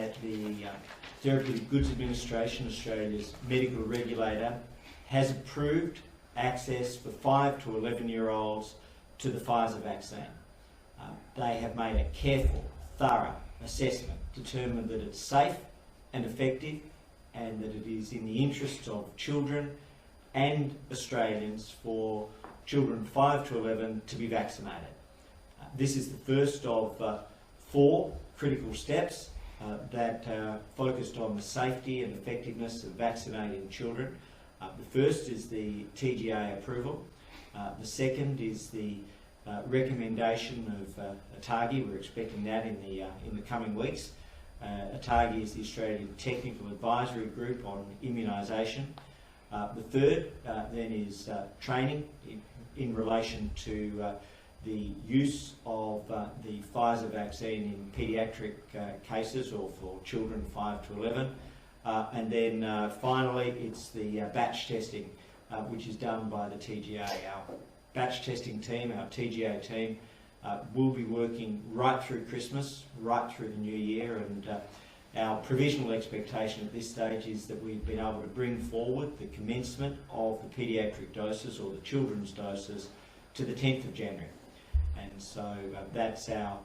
that the Therapeutic Goods Administration, Australia's medical regulator, has approved access for 5 to 11-year-olds to the Pfizer vaccine. They have made a careful, thorough assessment, determined that it's safe and effective and that it is in the interests of children and Australians for children 5 to 11 to be vaccinated. This is the first of 4 critical steps that are focused on the safety and effectiveness of vaccinating children. The first is the TGA approval. The second is the recommendation of ATAGI. We're expecting that in the coming weeks. ATAGI is the Australian Technical Advisory Group on Immunisation. The third then is training in relation to the use of the Pfizer vaccine in paediatric cases or for children 5 to 11. And then finally it's the batch testing which is done by the TGA. Our batch testing team, our TGA team, will be working right through Christmas, right through the new year, and our provisional expectation at this stage is that we've been able to bring forward the commencement of the paediatric doses or the children's doses to the 10th of January. And so that's our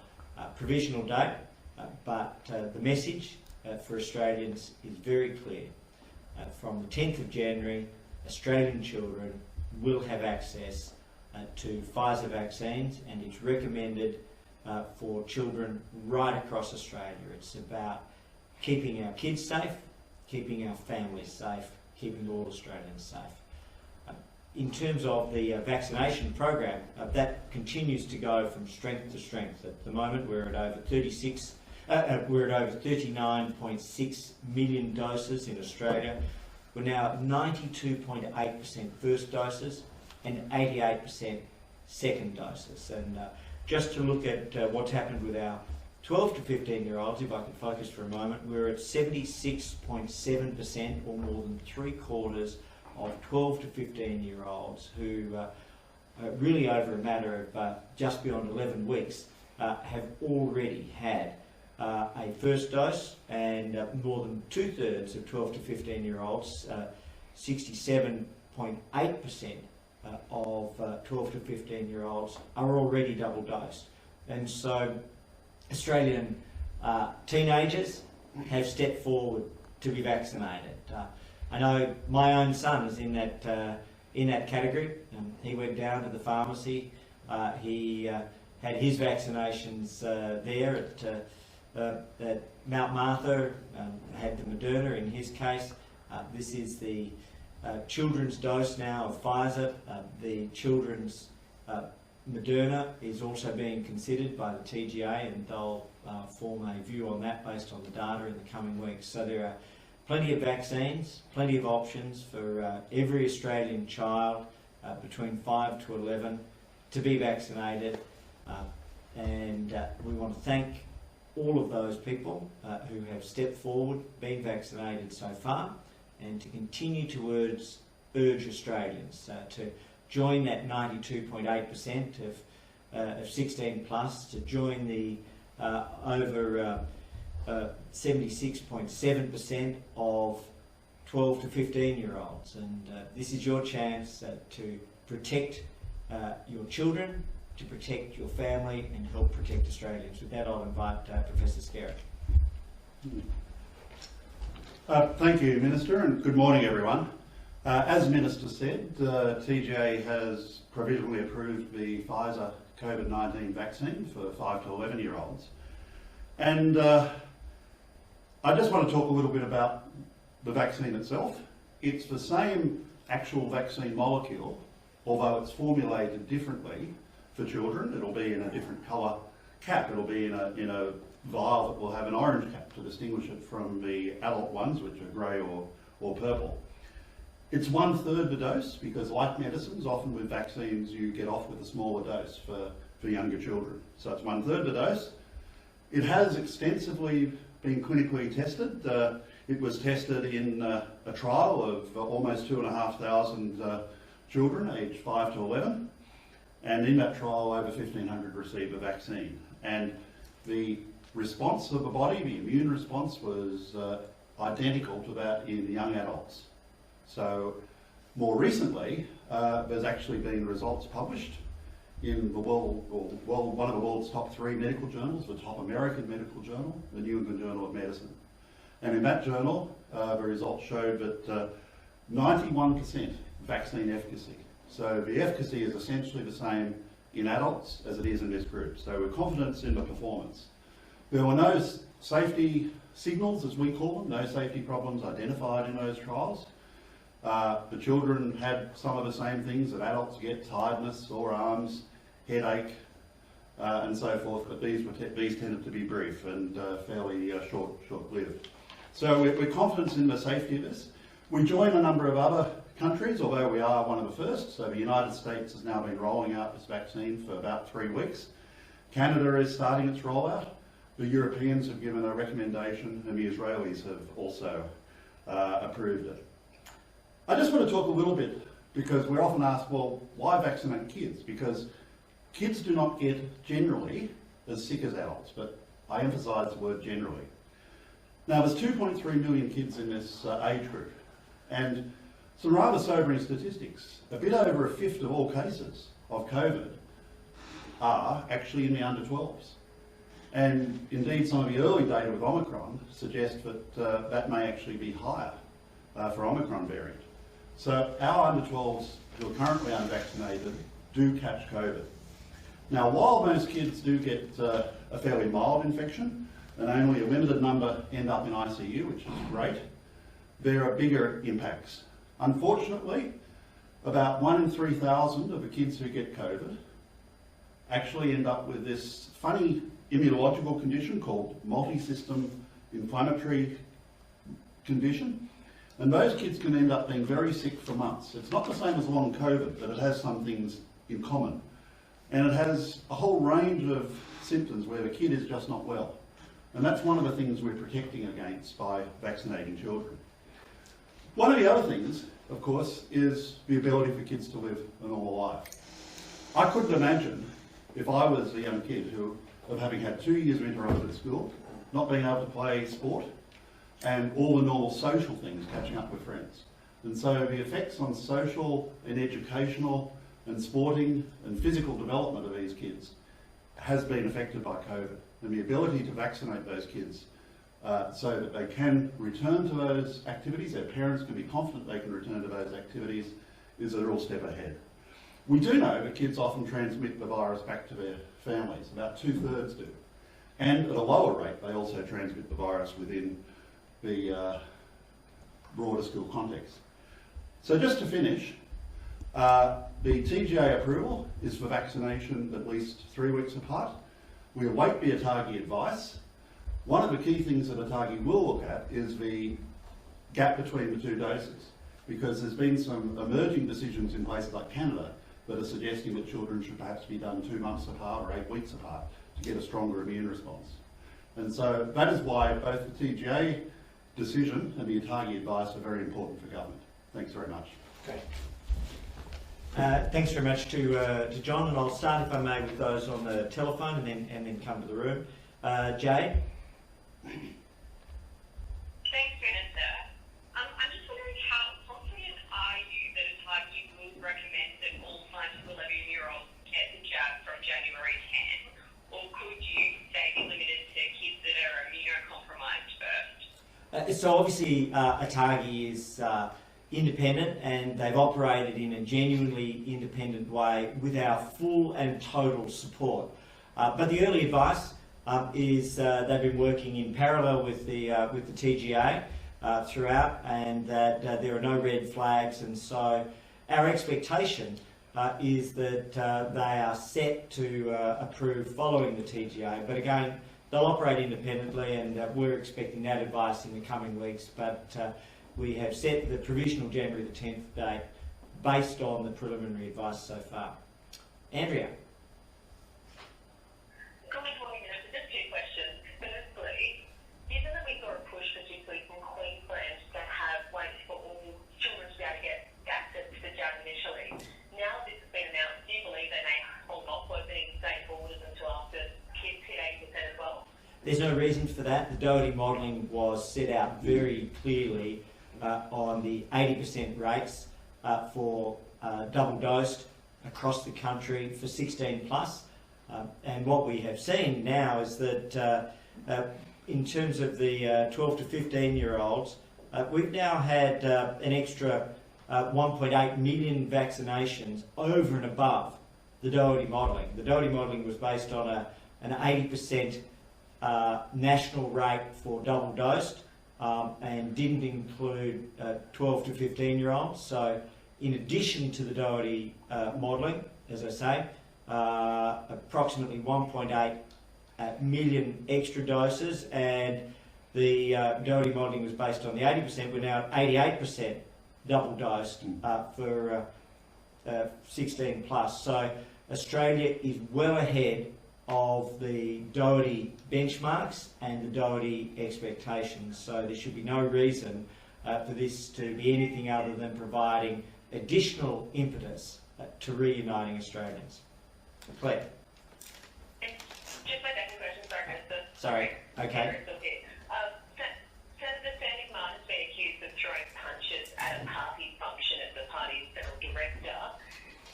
provisional date, but the message for Australians is very clear. From the 10th of January, Australian children will have access to Pfizer vaccines, and it's recommended for children right across Australia. It's about keeping our kids safe, keeping our families safe, keeping all Australians safe. In terms of the vaccination program, that continues to go from strength to strength. At the moment, we're at over 39.6 million doses in Australia. We're now at 92.8% first doses and 88% second doses. And just to look at what's happened with our 12 to 15-year-olds, if I could focus for a moment, we're at 76.7%, or more than 3/4 of 12 to 15-year-olds who really over a matter of just beyond 11 weeks have already had a first dose, and more than 2/3 of 12 to 15-year-olds, 67.8% of 12 to 15-year-olds are already double dosed. And so Australian teenagers have stepped forward to be vaccinated. I know my own son is in that category. He went down to the pharmacy. He had his vaccinations there at Mount Martha. Had the Moderna in his case. This is the children's dose now of Pfizer. The children's Moderna is also being considered by the TGA, and they'll form a view on that based on the data in the coming weeks. So there are plenty of vaccines, plenty of options for every Australian child between 5 to 11 to be vaccinated, and we want to thank all of those people who have stepped forward, been vaccinated so far, and to continue to urge Australians to join that 92.8% of 16 plus, to join the over 76.7% of 12 to 15-year-olds. And this is your chance to protect your children, to protect your family, and help protect Australians. With that, I'll invite Professor Skerritt. Thank you, Minister, and good morning, everyone. As Minister said, TGA has provisionally approved the Pfizer COVID-19 vaccine for 5 to 11-year-olds. And I just want to talk a little bit about the vaccine itself. It's the same actual vaccine molecule, although it's formulated differently for children. It'll be in a different colour cap. It'll be in a vial that will have an orange cap to distinguish it from the adult ones, which are grey or purple. It's 1/3 the dose, because like medicines, often with vaccines you get off with a smaller dose for younger children. So it's 1/3 the dose. It has extensively been clinically tested. It was tested in a trial of almost 2,500 children aged 5 to 11, and in that trial over 1,500 received the vaccine. And the response of the body, the immune response, was identical to that in young adults. So more recently, there's actually been results published in the world, one of the world's top 3 medical journals, the top American medical journal, the New England Journal of Medicine. And in that journal, the results showed that 91% vaccine efficacy. So the efficacy is essentially the same in adults as it is in this group. So we're confident in the performance. There were no safety signals, as we call them, no safety problems identified in those trials. The children had some of the same things that adults get: tiredness, sore arms, headache, and so forth, but these tended to be brief and fairly short-lived. So we're confident in the safety of this. We join a number of other countries, although we are one of the first. So the United States has now been rolling out this vaccine for about 3 weeks. Canada is starting its rollout. The Europeans have given a recommendation, and the Israelis have also approved it. I just want to talk a little bit, because we're often asked, well, why vaccinate kids? Because kids do not get generally as sick as adults, but I emphasise the word generally. Now, there's 2.3 million kids in this age group, and some rather sobering statistics. A bit over a fifth of all cases of COVID are actually in the under 12s. And indeed, some of the early data with Omicron suggest that that may actually be higher for Omicron variant. So our under 12s who are currently unvaccinated do catch COVID. Now, while most kids do get a fairly mild infection, and only a limited number end up in ICU, which is great, there are bigger impacts. Unfortunately, about 1 in 3,000 of the kids who get COVID actually end up with this funny immunological condition called multi-system inflammatory condition. And those kids can end up being very sick for months. It's not the same as long COVID, but it has some things in common. And it has a whole range of symptoms where the kid is just not well. And that's one of the things we're protecting against by vaccinating children. One of the other things, of course, is the ability for kids to live a normal life. I couldn't imagine if I was a young kid of having had 2 years interrupted at school, not being able to play sport, and all the normal social things, catching up with friends. And so the effects on social and educational and sporting and physical development of these kids has been affected by COVID. And the ability to vaccinate those kids so that they can return to those activities, their parents can be confident they can return to those activities, is a real step ahead. We do know that kids often transmit the virus back to their families, about 2/3 do. And at a lower rate, they also transmit the virus within the broader school context. So just to finish, the TGA approval is for vaccination at least 3 weeks apart. We await the ATAGI advice. One of the key things that ATAGI will look at is the gap between the 2 doses, because there's been some emerging decisions in places like Canada that are suggesting that children should perhaps be done 2 months apart or 8 weeks apart to get a stronger immune response. And so that is why both the TGA decision and the ATAGI advice are very important for government. Thanks very much. Okay. Thanks very much to John, and I'll start, if I may, with those on the telephone and then come to the room. Jade? Thanks, Minister. I'm just wondering, how confident are you that ATAGI will recommend that all 5 to 11-year-olds get the jab from January 10, or could you say be limited to kids that are immunocompromised first? So obviously ATAGI is independent, and they've operated in a genuinely independent way with our full and total support. But the early advice is they've been working in parallel with the TGA throughout, and that there are no red flags, and so our expectation is that they are set to approve following the TGA. But again, they'll operate independently, and we're expecting that advice in the coming weeks. But we have set the provisional January the 10th date based on the preliminary advice so far. Andrea? Good morning, Minister. Just 2 questions. Firstly, given that we saw a push, particularly from Queensland, to have ways for all children to be able to get access to the jab initially, now this has been announced, do you believe they may hold off opening state borders until after kids hit 80% as well? There's no reason for that. The Doherty modelling was set out very clearly on the 80% rates for double-dosed across the country for 16 plus. And what we have seen now is that in terms of the 12 to 15-year-olds, we've now had an extra 1.8 million vaccinations over and above the Doherty modelling. The Doherty modelling was based on an 80% national rate for double-dosed and didn't include 12 to 15-year-olds. So in addition to the Doherty modelling, as I say, approximately 1.8 million extra doses, and the Doherty modelling was based on the 80%. We're now at 88% double dosed for 16 plus. So Australia is well ahead of the Doherty benchmarks and the Doherty expectations. So there should be no reason for this to be anything other than providing additional impetus to reuniting Australians. Claire. Just my second question, sorry, Minister. Sorry, okay. Senator Sandy Martin has been accused of throwing punches at a party function as the party's federal director.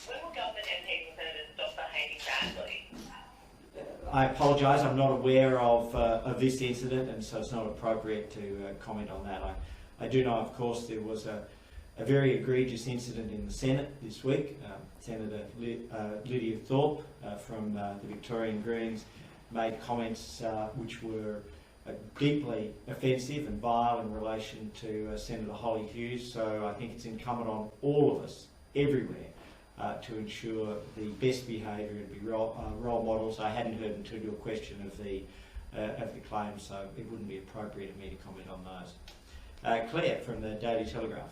When will government MPs and senators stop behaving badly? I apologise, I'm not aware of this incident, and so it's not appropriate to comment on that. I do know, of course, there was a very egregious incident in the Senate this week. Senator Lydia Thorpe from the Victorian Greens made comments which were deeply offensive and vile in relation to Senator Holly Hughes. So I think it's incumbent on all of us, everywhere, to ensure the best behaviour and be role models. I hadn't heard until your question of the claims, so it wouldn't be appropriate for me to comment on those. Claire from the Daily Telegraph.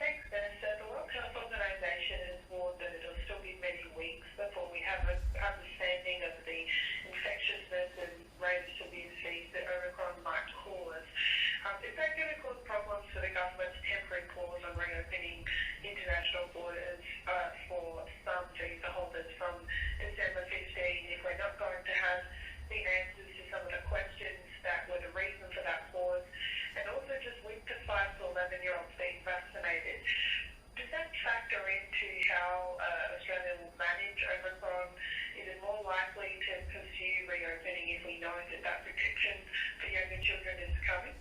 Thanks, Minister. The World Health Organisation has warned that it'll still be many weeks before we have an understanding of the infectiousness and range of the disease that Omicron might cause. Is that going to cause problems for the government's temporary pause on reopening international borders for some visa holders from December 15 if we're not going to have the answers to some of the questions that were the reason for that pause, and also just with the 5 to 11-year-olds being vaccinated? Does that factor into how Australia will manage Omicron? Is it more likely to pursue reopening if we know that protection for younger children is coming?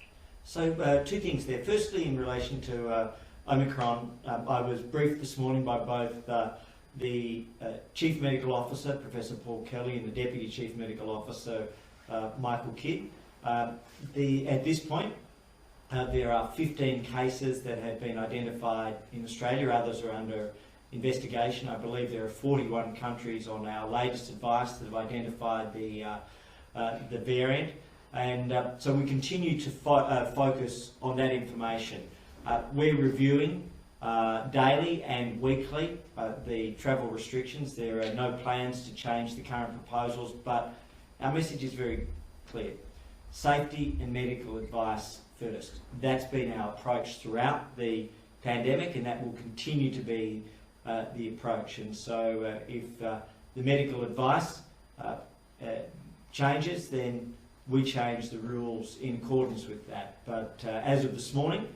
So two things there. Firstly, in relation to Omicron, I was briefed this morning by both the Chief Medical Officer, Professor Paul Kelly, and the Deputy Chief Medical Officer, Michael Kidd. At this point, there are 15 cases that have been identified in Australia. Others are under investigation. I believe there are 41 countries on our latest advice that have identified the variant. And so we continue to focus on that information. We're reviewing daily and weekly the travel restrictions. There are no plans to change the current proposals, but our message is very clear. Safety and medical advice first. That's been our approach throughout the pandemic, and that will continue to be the approach. And so if the medical advice changes, then we change the rules in accordance with that. But as of this morning,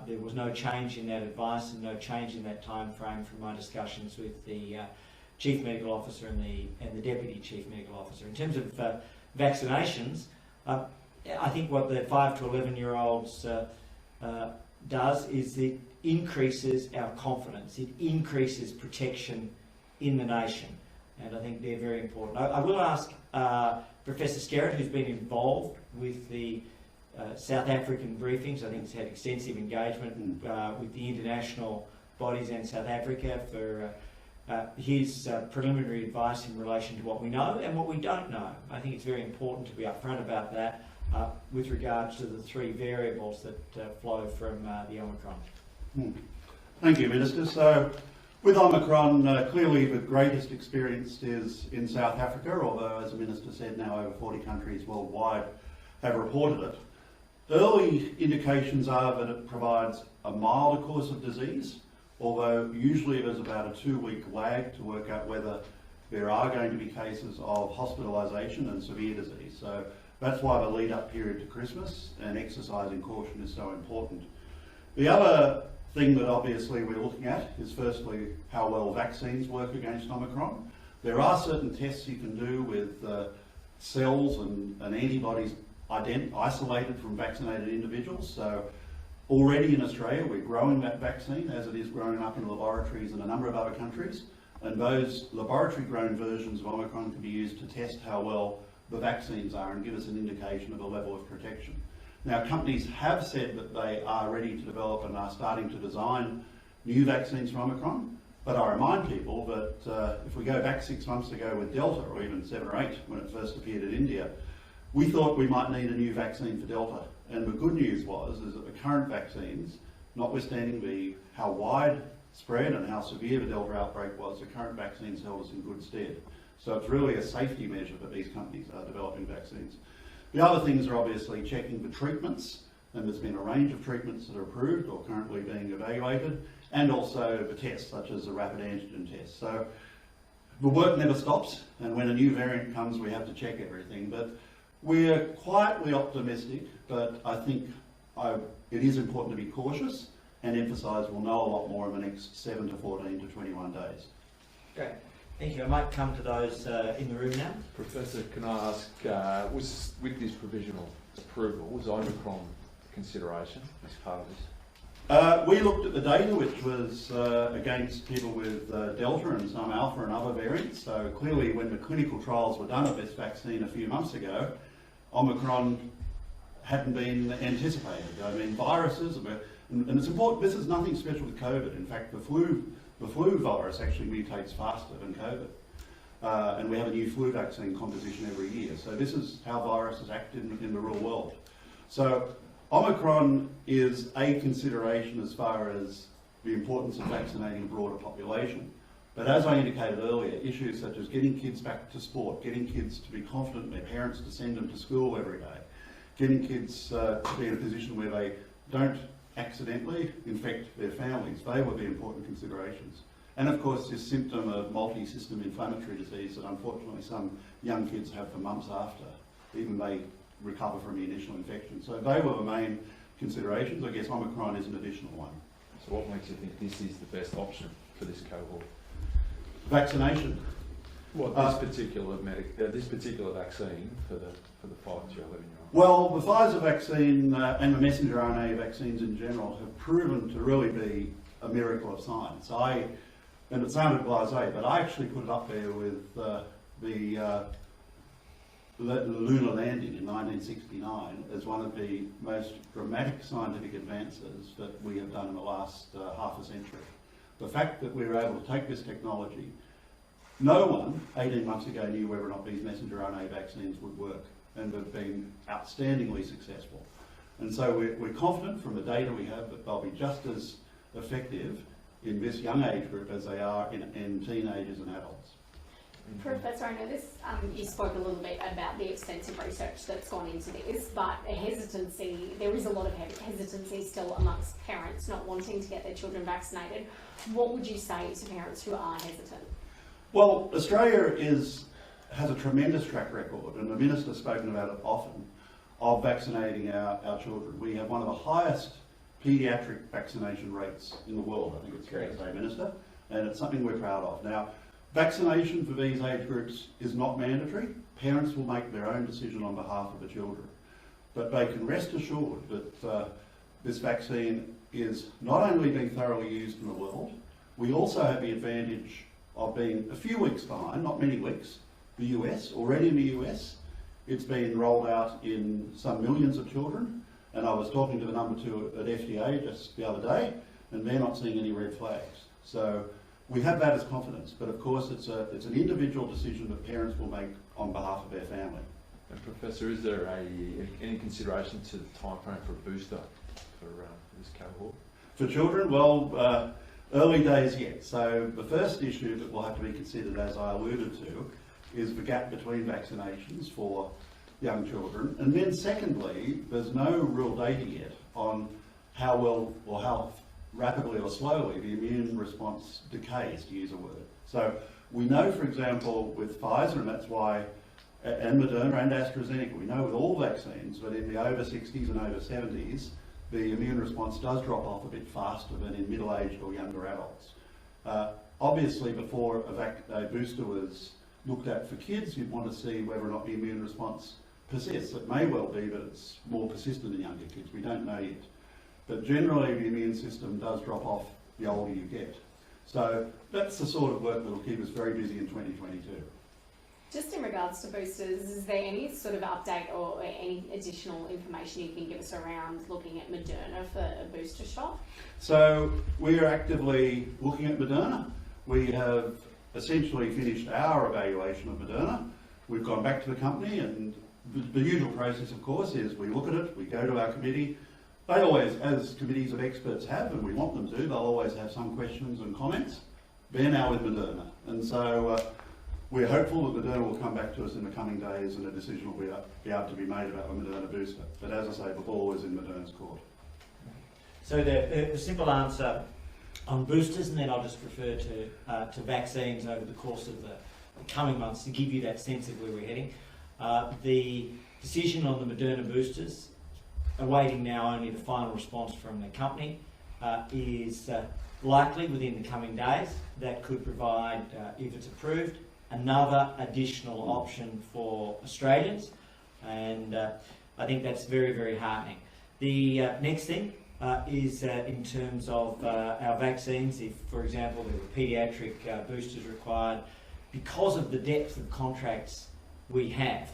there was no change in that advice and no change in that time frame from my discussions with the Chief Medical Officer and the Deputy Chief Medical Officer. In terms of vaccinations, I think what the 5 to 11-year-olds does is it increases our confidence. It increases protection in the nation, and I think they're very important. I will ask Professor Skerritt, who's been involved with the South African briefings. I think he's had extensive engagement with the international bodies and South Africa for his preliminary advice in relation to what we know and what we don't know. I think it's very important to be upfront about that with regards to the 3 variables that flow from the Omicron. Thank you, Minister. So, with Omicron, clearly the greatest experience is in South Africa, although, as the Minister said, now over 40 countries worldwide have reported it. Early indications are that it provides a milder course of disease, although usually there's about a 2-week lag to work out whether there are going to be cases of hospitalisation and severe disease. So that's why the lead-up period to Christmas and exercising caution is so important. The other thing that obviously we're looking at is firstly how well vaccines work against Omicron. There are certain tests you can do with cells and antibodies isolated from vaccinated individuals. So already in Australia we're growing that vaccine as it is growing up in laboratories in a number of other countries, and those laboratory grown versions of Omicron can be used to test how well the vaccines are and give us an indication of the level of protection. Now, companies have said that they are ready to develop and are starting to design new vaccines for Omicron, but I remind people that if we go back 6 months ago with Delta, or even 7 or 8 when it first appeared in India, we thought we might need a new vaccine for Delta. And the good news is that the current vaccines, notwithstanding how widespread and how severe the Delta outbreak was, the current vaccines held us in good stead. So it's really a safety measure that these companies are developing vaccines. The other things are obviously checking for treatments, and there's been a range of treatments that are approved or currently being evaluated, and also the tests such as the rapid antigen test. So the work never stops, and when a new variant comes we have to check everything. But we're quietly optimistic, but I think it is important to be cautious and emphasise we'll know a lot more in the next 7 to 14 to 21 days. Great. Thank you. I might come to those in the room now. Professor, can I ask, with this provisional approval, was Omicron a consideration as part of this? We looked at the data, which was against people with Delta and some Alpha and other variants. So clearly when the clinical trials were done of this vaccine a few months ago, Omicron hadn't been anticipated. I mean, viruses, and it's important, this is nothing special with COVID. In fact, the flu virus actually mutates faster than COVID. And we have a new flu vaccine composition every year. So this is how viruses act in the real world. So Omicron is a consideration as far as the importance of vaccinating a broader population. But as I indicated earlier, issues such as getting kids back to sport, getting kids to be confident in their parents to send them to school every day, getting kids to be in a position where they don't accidentally infect their families, they were the important considerations. And of course this symptom of multi-system inflammatory disease that unfortunately some young kids have for months after, even they recover from the initial infection. So they were the main considerations. I guess Omicron is an additional one. So what makes you think this is the best option for this cohort? Vaccination. Well, this particular vaccine for the 5 to 11-year-old. Well, the Pfizer vaccine and the messenger RNA vaccines in general have proven to really be a miracle of science. And it sounded blasé, but I actually put it up there with the lunar landing in 1969 as one of the most dramatic scientific advances that we have done in the last half a century. The fact that we were able to take this technology, no one 18 months ago knew whether or not these messenger RNA vaccines would work, and they've been outstandingly successful. And so we're confident from the data we have that they'll be just as effective in this young age group as they are in teenagers and adults. Professor, I know this, you spoke a little bit about the extensive research that's gone into this, but there is a lot of hesitancy still amongst parents not wanting to get their children vaccinated. What would you say to parents who are hesitant? Well, Australia has a tremendous track record, and the Minister's spoken about it often, of vaccinating our children. We have one of the highest paediatric vaccination rates in the world, I think it's fair to say, Minister, and it's something we're proud of. Now, vaccination for these age groups is not mandatory. Parents will make their own decision on behalf of the children. But they can rest assured that this vaccine is not only being thoroughly used in the world, we also have the advantage of being a few weeks behind, not many weeks, the US. Already in the US, it's been rolled out in some millions of children, and I was talking to the number 2 at FDA just the other day, and they're not seeing any red flags. So we have that as confidence, but of course it's an individual decision that parents will make on behalf of their family. And Professor, is there any consideration to the time frame for a booster for this cohort? For children, well, early days yet. So the first issue that will have to be considered, as I alluded to, is the gap between vaccinations for young children. And then secondly, there's no real data yet on how well or how rapidly or slowly the immune response decays, to use a word. So We know, for example, with Pfizer, and that's why, and Moderna and AstraZeneca, we know with all vaccines, but in the over 60s and over 70s, the immune response does drop off a bit faster than in middle-aged or younger adults. Obviously, before a booster was looked at for kids, you'd want to see whether or not the immune response persists. It may well be that it's more persistent in younger kids. We don't know yet. But generally, the immune system does drop off the older you get. So that's the sort of work that will keep us very busy in 2022. Just in regards to boosters, is there any sort of update or any additional information you can give us around looking at Moderna for a booster shot? So we are actively looking at Moderna. We have essentially finished our evaluation of Moderna. We've gone back to the company, and the usual process, of course, is we look at it, we go to our committee. They always, as committees of experts have, and we want them to, they'll always have some questions and comments. They're now with Moderna. And so we're hopeful that Moderna will come back to us in the coming days and a decision will be able to be made about the Moderna booster. But as I say, the ball is in Moderna's court. So the simple answer on boosters, and then I'll just refer to vaccines over the course of the coming months to give you that sense of where we're heading. The decision on the Moderna boosters, awaiting now only the final response from the company, is likely within the coming days. That could provide, if it's approved, another additional option for Australians, and I think that's very, very heartening. The next thing is in terms of our vaccines. If, for example, there were paediatric boosters required, because of the depth of contracts we have,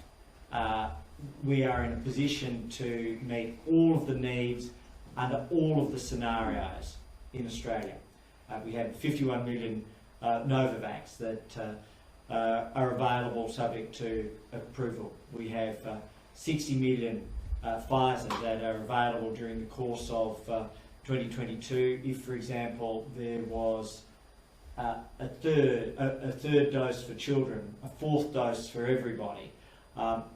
we are in a position to meet all of the needs under all of the scenarios in Australia. We have 51 million Novavax that are available subject to approval. We have 60 million Pfizer that are available during the course of 2022. If, for example, there was a third dose for children, a fourth dose for everybody,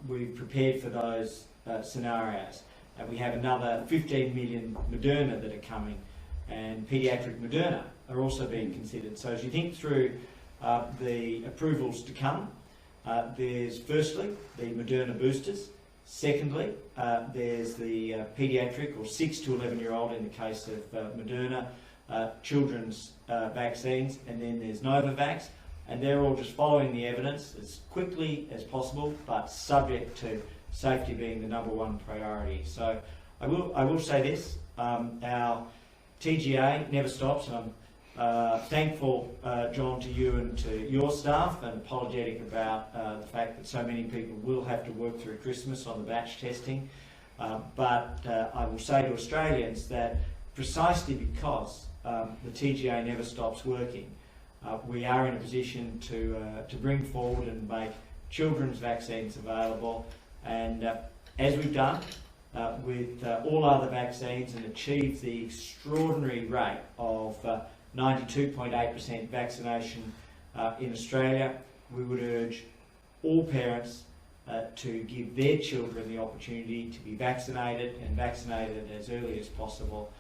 we've prepared for those scenarios. We have another 15 million Moderna that are coming, and paediatric Moderna are also being considered. So as you think through the approvals to come, there's firstly the Moderna boosters. Secondly, there's the paediatric or 6 to 11-year-old in the case of Moderna, children's vaccines, and then there's Novavax, and they're all just following the evidence as quickly as possible, but subject to safety being the number one priority. So I will say this, our TGA never stops, and I'm thankful, John, to you and to your staff, and apologetic about the fact that so many people will have to work through Christmas on the batch testing. But I will say to Australians that precisely because the TGA never stops working, we are in a position to bring forward and make children's vaccines available, and as we've done with all other vaccines, and achieve the extraordinary rate of 92.8% vaccination in Australia, we would urge all parents to give their children the opportunity to be vaccinated, and vaccinated as early as possible.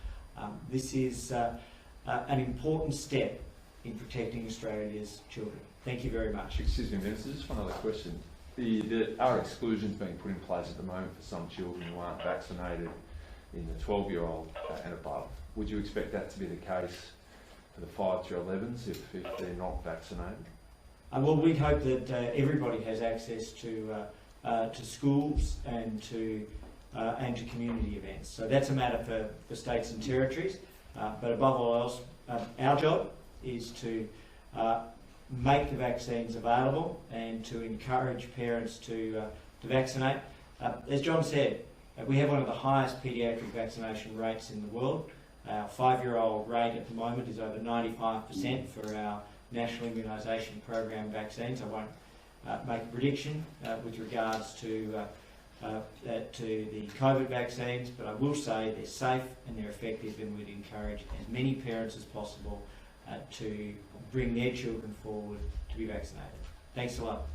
This is an important step in protecting Australia's children. Thank you very much. Excuse me, Minister, just one other question. There are exclusions being put in place at the moment for some children who aren't vaccinated in the 12-year-old and above. Would you expect that to be the case for the 5 to 11s if they're not vaccinated? Well, we hope that everybody has access to schools and to community events. So that's a matter for states and territories. But above all else, our job is to make the vaccines available and to encourage parents to vaccinate. As John said, we have one of the highest paediatric vaccination rates in the world. Our 5-year-old rate at the moment is over 95% for our National Immunisation Program vaccines. I won't make a prediction with regards to the COVID vaccines, but I will say they're safe and they're effective, and we'd encourage as many parents as possible to bring their children forward to be vaccinated. Thanks a lot.